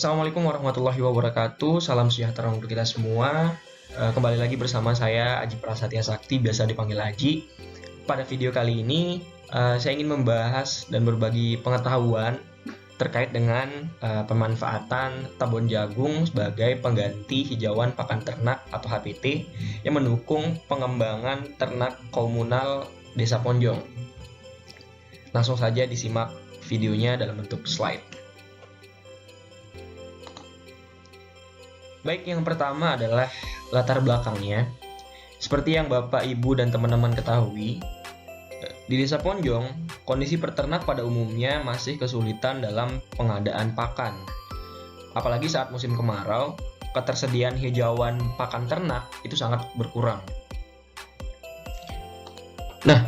Assalamualaikum warahmatullahi wabarakatuh. Salam sejahtera untuk kita semua. Kembali lagi bersama saya Aji Prasetya Sakti, biasa dipanggil Aji. Pada video kali ini saya ingin membahas dan berbagi pengetahuan terkait dengan pemanfaatan tabon jagung sebagai pengganti hijauan pakan ternak atau HPT yang mendukung pengembangan ternak komunal Desa Ponjong. Langsung saja disimak videonya dalam bentuk slide. Baik, yang pertama adalah latar belakangnya. Seperti yang Bapak, Ibu, dan teman-teman ketahui, di Desa Ponjong, kondisi peternak pada umumnya masih kesulitan dalam pengadaan pakan. Apalagi saat musim kemarau, ketersediaan hijauan pakan ternak itu sangat berkurang. Nah,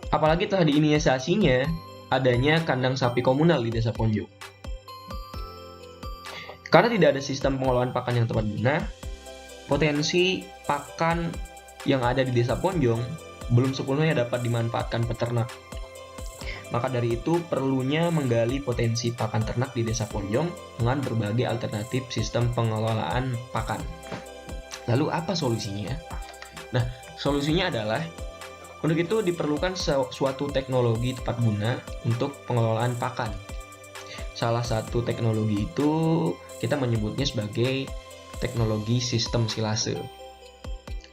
apalagi telah diinisiasinya adanya kandang sapi komunal di Desa Ponjong. Karena tidak ada sistem pengelolaan pakan yang tepat guna, potensi pakan yang ada di Desa Ponjong belum sepenuhnya dapat dimanfaatkan peternak. Maka dari itu perlunya menggali potensi pakan ternak di Desa Ponjong dengan berbagai alternatif sistem pengelolaan pakan. Lalu apa solusinya? Nah, solusinya adalah untuk itu diperlukan suatu teknologi tepat guna untuk pengelolaan pakan. Salah satu teknologi itu kita menyebutnya sebagai teknologi sistem silase.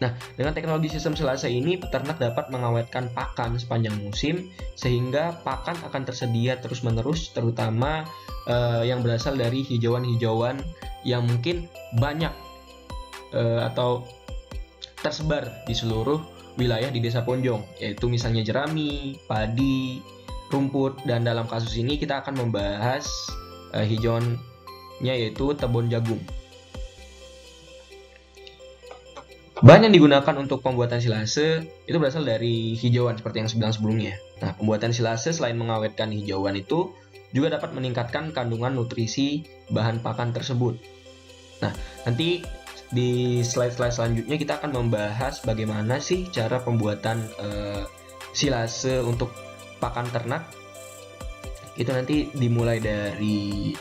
Nah, dengan teknologi sistem silase ini, peternak dapat mengawetkan pakan sepanjang musim sehingga pakan akan tersedia terus-menerus, terutama yang berasal dari hijauan-hijauan yang mungkin banyak atau tersebar di seluruh wilayah di Desa Ponjong, yaitu misalnya jerami, padi, rumput, dan dalam kasus ini kita akan membahas hijauannya yaitu tebon jagung. Bahan yang digunakan untuk pembuatan silase itu berasal dari hijauan seperti yang saya bilang sebelumnya. Nah, pembuatan silase selain mengawetkan hijauan itu juga dapat meningkatkan kandungan nutrisi bahan pakan tersebut. Nah, nanti di slide-slide selanjutnya kita akan membahas bagaimana sih cara pembuatan silase untuk pakan ternak. Itu nanti dimulai dari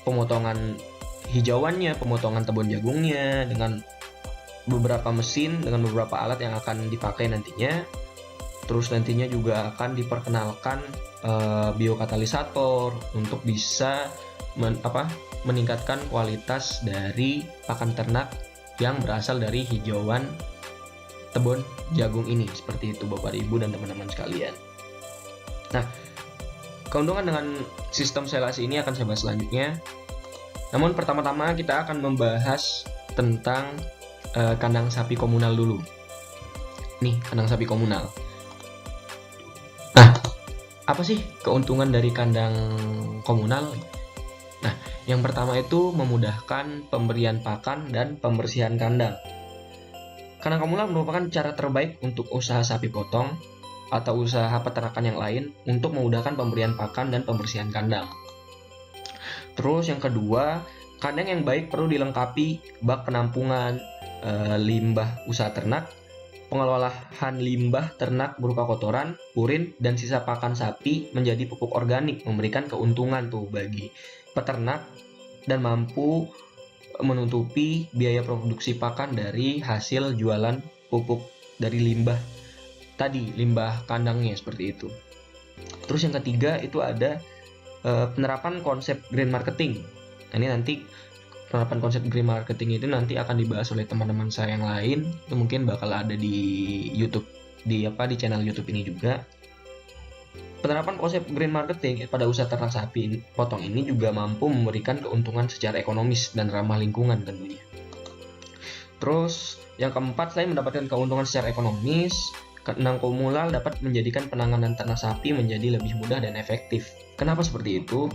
pemotongan hijauannya, pemotongan tebon jagungnya dengan beberapa mesin, dengan beberapa alat yang akan dipakai nantinya. Terus nantinya juga akan diperkenalkan biokatalisator untuk bisa meningkatkan kualitas dari pakan ternak yang berasal dari hijauan tebon jagung ini. Seperti itu Bapak, Ibu, dan teman-teman sekalian. Nah, keuntungan dengan sistem silase ini akan saya bahas selanjutnya. Namun pertama-tama kita akan membahas tentang kandang sapi komunal dulu. Nih, kandang sapi komunal. Nah, apa sih keuntungan dari kandang komunal? Nah, yang pertama itu memudahkan pemberian pakan dan pembersihan kandang. Kandang komunal merupakan cara terbaik untuk usaha sapi potong atau usaha peternakan yang lain untuk memudahkan pemberian pakan dan pembersihan kandang. Terus yang kedua, kandang yang baik perlu dilengkapi bak penampungan limbah usaha ternak, pengelolaan limbah ternak berupa kotoran, urin, dan sisa pakan sapi menjadi pupuk organik, memberikan keuntungan tuh bagi peternak dan mampu menutupi biaya produksi pakan dari hasil jualan pupuk dari limbah tadi, limbah kandangnya seperti itu. Terus yang ketiga itu ada penerapan konsep green marketing. Nah, ini nanti penerapan konsep green marketing itu nanti akan dibahas oleh teman-teman saya yang lain. Itu mungkin bakal ada di YouTube, di channel YouTube ini juga. Penerapan konsep green marketing pada usaha ternak sapi potong ini juga mampu memberikan keuntungan secara ekonomis dan ramah lingkungan tentunya. Terus yang keempat, selain mendapatkan keuntungan secara ekonomis, kandang komunal dapat menjadikan penanganan ternak sapi menjadi lebih mudah dan efektif. Kenapa seperti itu?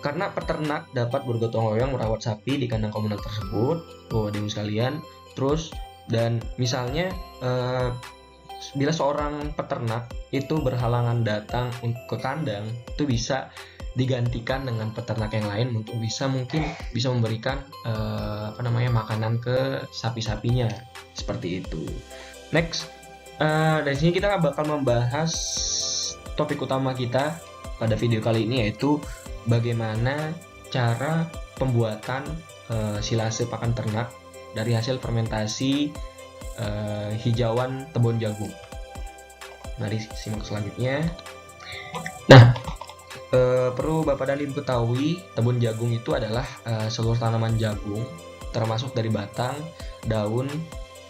Karena peternak dapat bergotong royong merawat sapi di kandang komunal tersebut, Bapak Ibu sekalian. Terus dan misalnya bila seorang peternak itu berhalangan datang ke kandang, itu bisa digantikan dengan peternak yang lain untuk mungkin bisa memberikan makanan ke sapi-sapinya seperti itu. Next, dari sini kita bakal membahas topik utama kita pada video kali ini, yaitu bagaimana cara pembuatan silase pakan ternak dari hasil fermentasi hijauan tebon jagung. Mari simak selanjutnya. Nah, perlu Bapak dan Ibu ketahui, tebon jagung itu adalah seluruh tanaman jagung, termasuk dari batang, daun,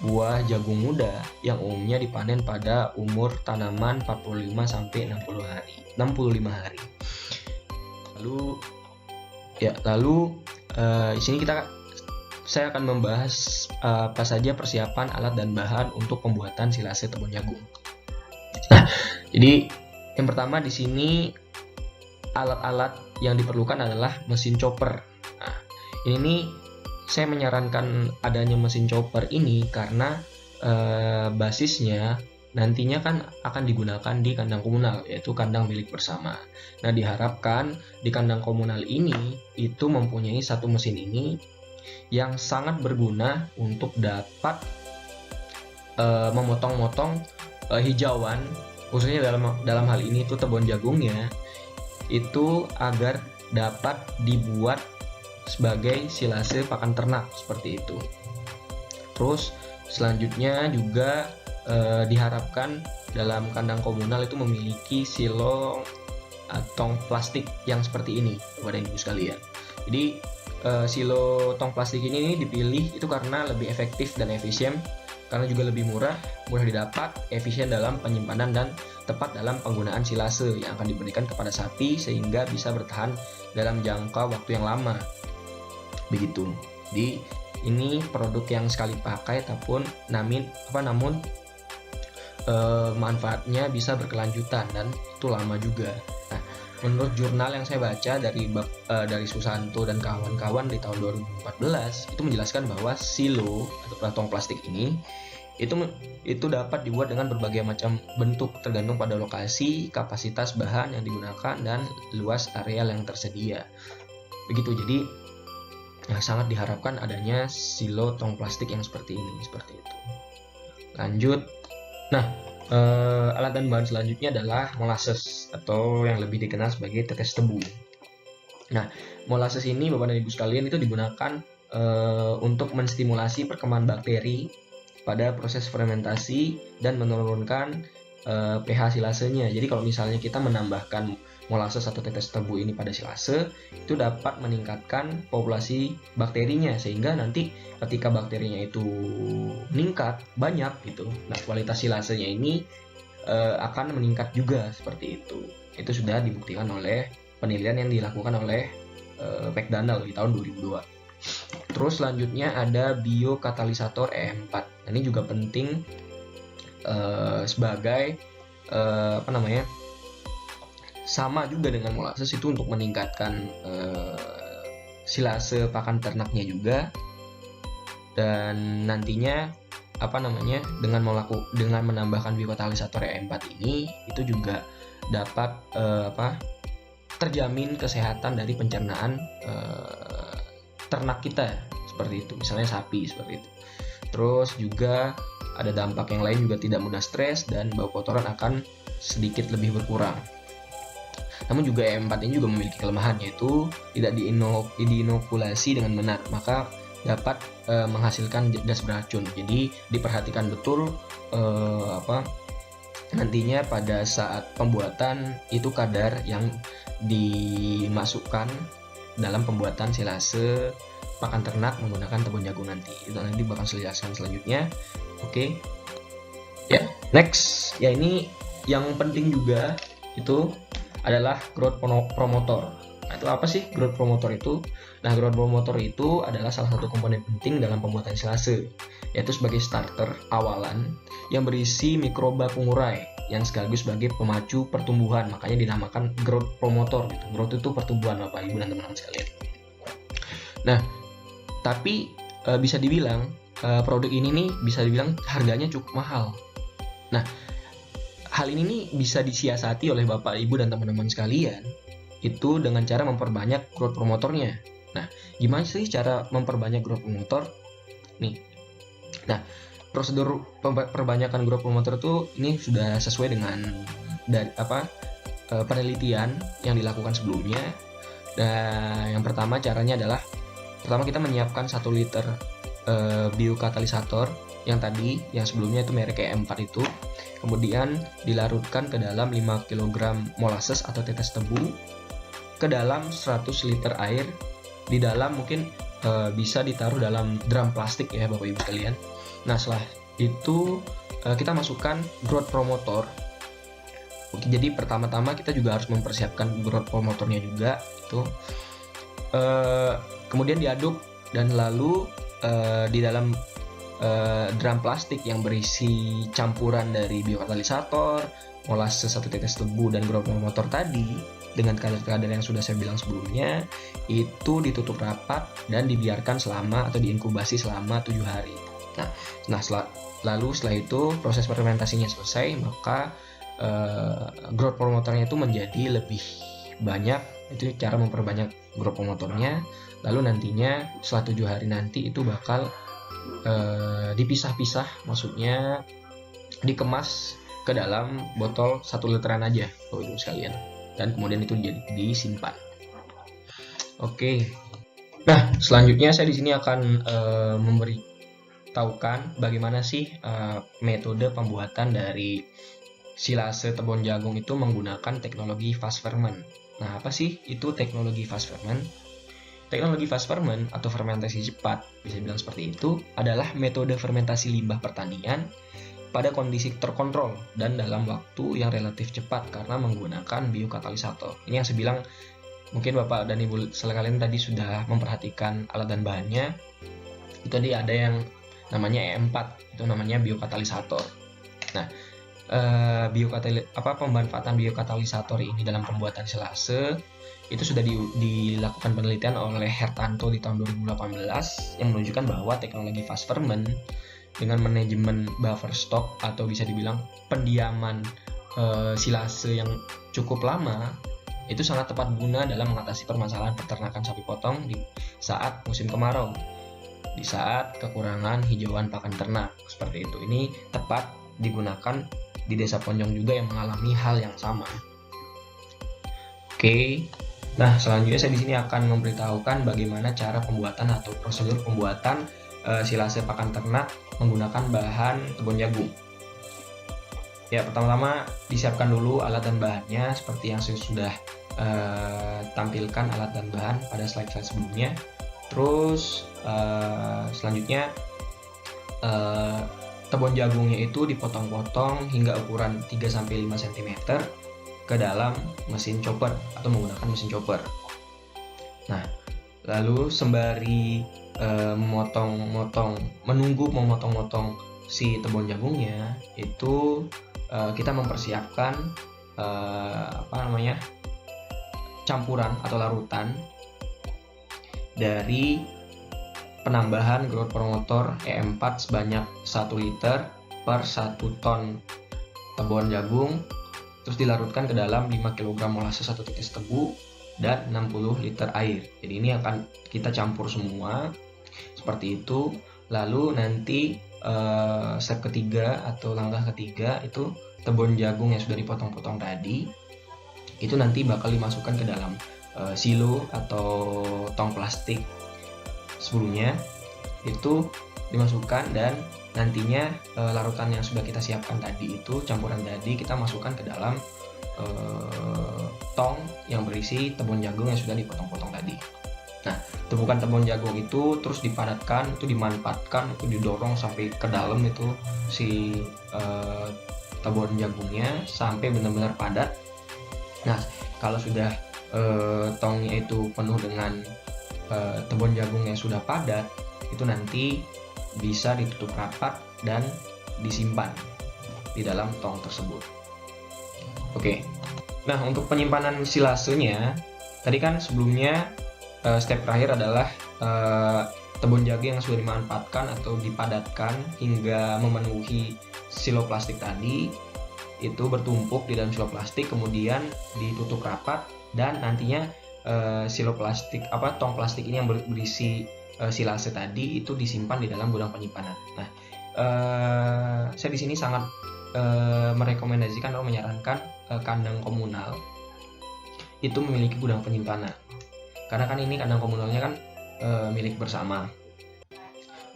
buah jagung muda yang umumnya dipanen pada umur tanaman 45 sampai 65 hari. Lalu di sini saya akan membahas apa saja persiapan alat dan bahan untuk pembuatan silase tebon jagung. Nah, jadi yang pertama di sini alat-alat yang diperlukan adalah mesin chopper. Nah, ini saya menyarankan adanya mesin chopper ini karena basisnya nantinya kan akan digunakan di kandang komunal, yaitu kandang milik bersama. Nah, diharapkan di kandang komunal ini itu mempunyai satu mesin ini yang sangat berguna untuk dapat memotong-motong hijauan, khususnya dalam hal ini itu tebon jagungnya, itu agar dapat dibuat sebagai silase pakan ternak seperti itu. Terus selanjutnya juga diharapkan dalam kandang komunal itu memiliki silo tong plastik yang seperti ini, Bapak dan Ibu sekalian. Jadi silo tong plastik ini dipilih itu karena lebih efektif dan efisien, karena juga lebih mudah didapat, efisien dalam penyimpanan dan tepat dalam penggunaan silase yang akan diberikan kepada sapi sehingga bisa bertahan dalam jangka waktu yang lama. Begitu. Jadi ini produk yang sekali pakai namun manfaatnya bisa berkelanjutan dan itu lama juga. Nah, menurut jurnal yang saya baca dari Susanto dan kawan-kawan di tahun 2014 itu menjelaskan bahwa silo atau tong plastik ini itu dapat dibuat dengan berbagai macam bentuk tergantung pada lokasi, kapasitas bahan yang digunakan dan luas areal yang tersedia. Begitu. Jadi sangat diharapkan adanya silo tong plastik yang seperti itu. Lanjut. Nah, alat dan bahan selanjutnya adalah molasses atau yang lebih dikenal sebagai tetes tebu. Nah, molasses ini Bapak dan Ibu sekalian itu digunakan untuk menstimulasi perkembangan bakteri pada proses fermentasi dan menurunkan pH silasenya. Jadi kalau misalnya kita menambahkan molasses atau tetes tebu ini pada silase, itu dapat meningkatkan populasi bakterinya sehingga nanti ketika bakterinya itu meningkat banyak gitu, nah kualitas silasenya ini akan meningkat juga seperti itu. Itu sudah dibuktikan oleh penelitian yang dilakukan oleh McDonald di tahun 2002. Terus selanjutnya ada biokatalisator E4. Ini juga penting sebagai sama juga dengan molasses itu untuk meningkatkan silase pakan ternaknya juga, dan nantinya dengan menambahkan biokatalisator E4 ini itu juga dapat terjamin kesehatan dari pencernaan ternak kita seperti itu, misalnya sapi seperti itu. Terus juga ada dampak yang lain, juga tidak mudah stres dan bau kotoran akan sedikit lebih berkurang. Namun juga E4 ini juga memiliki kelemahan, yaitu tidak diinokulasi dengan benar, maka dapat menghasilkan gas beracun. Jadi diperhatikan betul nantinya pada saat pembuatan itu kadar yang dimasukkan dalam pembuatan silase pakan ternak menggunakan tebon jagung nanti. Itu nanti bakal saya jelaskan selanjutnya. Oke. Ya, next. Ya, ini yang penting juga itu adalah growth promoter. Nah, itu apa sih growth promoter itu? Nah, growth promoter itu adalah salah satu komponen penting dalam pembuatan silase, yaitu sebagai starter awalan yang berisi mikroba pengurai yang sekaligus sebagai pemacu pertumbuhan. Makanya dinamakan growth promoter gitu. Growth itu pertumbuhan, Bapak Ibu dan teman-teman sekalian. Nah, tapi bisa dibilang produk ini nih bisa dibilang harganya cukup mahal. Nah, hal ini nih bisa disiasati oleh Bapak, Ibu, dan teman-teman sekalian itu dengan cara memperbanyak growth promotornya. Nah, gimana sih cara memperbanyak growth promotor? Nih. Nah, prosedur perbanyakan growth promotor itu ini sudah sesuai dengan penelitian yang dilakukan sebelumnya, Nah, yang pertama caranya adalah kita menyiapkan 1 liter biokatalisator yang sebelumnya itu merek E4 itu, kemudian dilarutkan ke dalam 5 kg molasses atau tetes tebu ke dalam 100 liter air. Di dalam mungkin bisa ditaruh dalam drum plastik ya Bapak Ibu sekalian. Nah, setelah itu kita masukkan growth promoter. Oke, jadi pertama-tama kita juga harus mempersiapkan growth promotornya juga itu. Kemudian diaduk dan lalu di dalam drum plastik yang berisi campuran dari biokatalisator, molasses 1 tetes tebu dan growth promoter tadi dengan kadar-kadar yang sudah saya bilang sebelumnya, itu ditutup rapat dan dibiarkan atau diinkubasi selama 7 hari. Nah, setelah itu proses fermentasinya selesai, maka growth promoternya itu menjadi lebih banyak. Itu cara memperbanyak growth promoternya. Lalu nantinya setelah 7 hari nanti itu bakal dipisah-pisah, maksudnya dikemas ke dalam botol 1 literan aja Bapak Ibu sekalian, dan kemudian itu disimpan. Oke. Nah, selanjutnya saya di sini akan memberitahukan bagaimana sih metode pembuatan dari silase tebon jagung itu menggunakan teknologi fast ferment. Nah, apa sih itu teknologi fast ferment? Teknologi fast ferment atau fermentasi cepat, bisa bilang seperti itu, adalah metode fermentasi limbah pertanian pada kondisi terkontrol dan dalam waktu yang relatif cepat karena menggunakan biokatalisator. Ini yang saya bilang, mungkin Bapak dan Ibu sekalian tadi sudah memperhatikan alat dan bahannya. Itu tadi ada yang namanya E4, itu namanya biokatalisator. Nah, pemanfaatan biokatalisator ini dalam pembuatan silase itu sudah dilakukan penelitian oleh Hertanto di tahun 2018 yang menunjukkan bahwa teknologi fast ferment dengan manajemen buffer stock atau bisa dibilang pendiaman silase yang cukup lama itu sangat tepat guna dalam mengatasi permasalahan peternakan sapi potong di saat musim kemarau, di saat kekurangan hijauan pakan ternak seperti itu. Ini tepat digunakan di Desa Ponjong juga yang mengalami hal yang sama. Oke. Nah, selanjutnya saya di sini akan memberitahukan bagaimana cara pembuatan atau prosedur pembuatan silase pakan ternak menggunakan bahan tebon jagung. Ya, pertama-tama disiapkan dulu alat dan bahannya seperti yang saya sudah tampilkan alat dan bahan pada slide-slide sebelumnya. Terus selanjutnya tebon jagungnya itu dipotong-potong hingga ukuran 3-5 cm ke dalam mesin chopper atau menggunakan mesin chopper. Nah, lalu sembari menunggu memotong-motong si tebon jagungnya, itu kita mempersiapkan campuran atau larutan dari penambahan growth promoter E4 sebanyak 1 liter per 1 ton tebon jagung, terus dilarutkan ke dalam 5 kg molasses 1 tetes tebu dan 60 liter air. Jadi ini akan kita campur semua seperti itu. Lalu nanti step ketiga atau langkah ketiga itu tebon jagung yang sudah dipotong-potong tadi itu nanti bakal dimasukkan ke dalam silo atau tong plastik sebelumnya, itu dimasukkan dan nantinya larutan yang sudah kita siapkan tadi itu campuran tadi kita masukkan ke dalam tong yang berisi tebon jagung yang sudah dipotong-potong tadi. Nah, tumpukan tebon jagung itu terus dipadatkan, itu dimanfaatkan, itu didorong sampai ke dalam itu si tebon jagungnya sampai benar-benar padat. Nah, kalau sudah tongnya itu penuh dengan tebon jagung yang sudah padat, itu nanti bisa ditutup rapat dan disimpan di dalam tong tersebut. Oke. Nah, untuk penyimpanan silasenya, tadi kan sebelumnya step terakhir adalah tebon jagung yang sudah dimanfaatkan atau dipadatkan hingga memenuhi silo plastik tadi itu bertumpuk di dalam silo plastik, kemudian ditutup rapat dan nantinya silo plastik tong plastik ini yang berisi silase tadi itu disimpan di dalam gudang penyimpanan. Nah, saya di sini sangat merekomendasikan atau menyarankan kandang komunal itu memiliki gudang penyimpanan. karena kan ini kandang komunalnya kan milik bersama,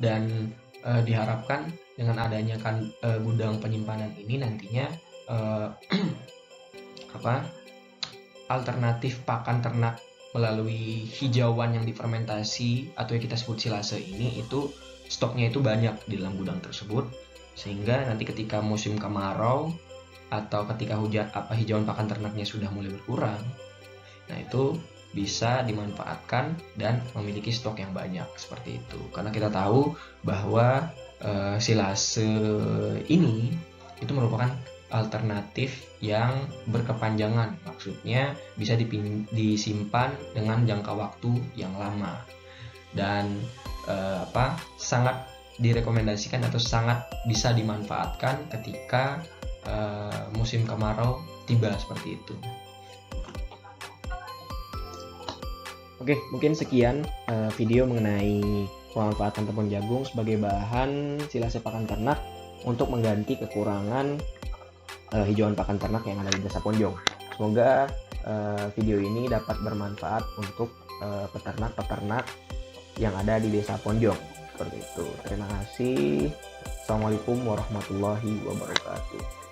dan diharapkan dengan adanya kan gudang penyimpanan ini nantinya alternatif pakan ternak melalui hijauan yang difermentasi atau yang kita sebut silase ini, itu stoknya itu banyak di dalam gudang tersebut, sehingga nanti ketika musim kemarau atau ketika hujan hijauan pakan ternaknya sudah mulai berkurang, nah itu bisa dimanfaatkan dan memiliki stok yang banyak seperti itu. Karena kita tahu bahwa silase ini itu merupakan alternatif yang berkepanjangan, maksudnya bisa disimpan dengan jangka waktu yang lama, dan sangat direkomendasikan atau sangat bisa dimanfaatkan ketika musim kemarau tiba seperti itu. Oke, mungkin sekian video mengenai pemanfaatan tepung jagung sebagai bahan silase pakan ternak untuk mengganti kekurangan hijauan pakan ternak yang ada di Desa Ponjong. Semoga video ini dapat bermanfaat untuk peternak-peternak yang ada di Desa Ponjong. Seperti itu. Terima kasih. Assalamualaikum warahmatullahi wabarakatuh.